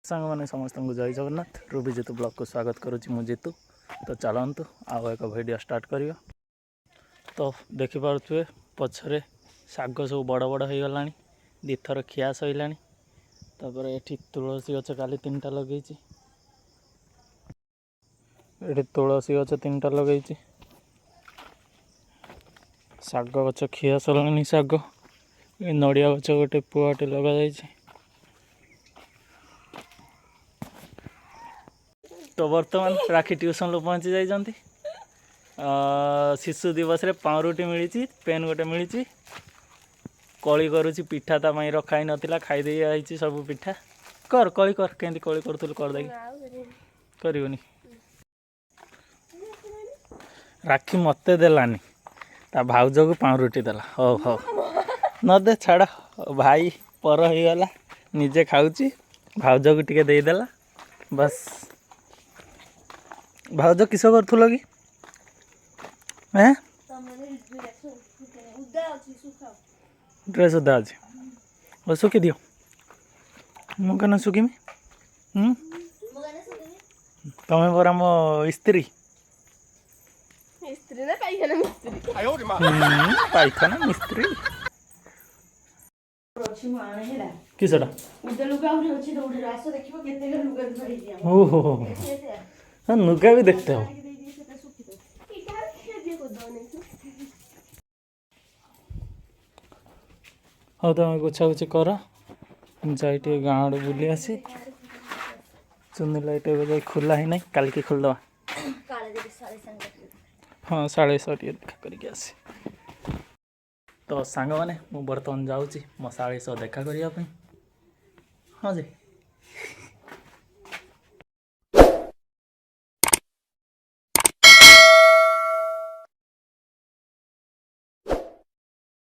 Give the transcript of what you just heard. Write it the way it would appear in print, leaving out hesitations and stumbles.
सांग मैंने समस्त को जय जगन्नाथ रूबी जितु ब्लॉग को स्वागत करुच्ची मु जितु। तो चलतु आउ एक भिडियो स्टार्ट करियो। तो देखिपे पछरे शाग सब बड़ बड़ हो गला दीथर खिया सैला। ये तुलसी गच काली 3टा लगे तुलसी गच 3टा लगे शाग गच खिया सरला शाग नड़िया गच गोटे पुआटे लगा जाइए। तो बर्तमान राखी ट्यूशन लो पहुँची जाइए। शिशु दिवस रे पाउरुटी मिली पेन गोटे मिली कली करुच्ची पिठा ता रखाई नाला खाईदे आई सब पिठा कर कली कर केंती कली करूँ करदे करनी राखी मत देलानी ता भाउज को पाउरुटी देला हो हो न दे छाड़ भाई पर हो गला निजे खाऊची भाउज को टिके देदेला बस। भाउज किस करूल कि ड्रेस उदा अच्छी सुखी दियो मुझे सुखीमी तमें परा मो स्त्री पाइखाना मिस्त्री किसटा ओहो नुगा भी देखते हो। हाँ तुम गुछा गुछी कर जाए गाँव आड़े बुली आसी चुनी लाइट खोला ही ना कल की खोलदे हाँ 7:30 देखा करके आसी। तो सांग मैंने मुझे बर्तमान जाऊँगी मो 7:30 देखा करने हाँ जी।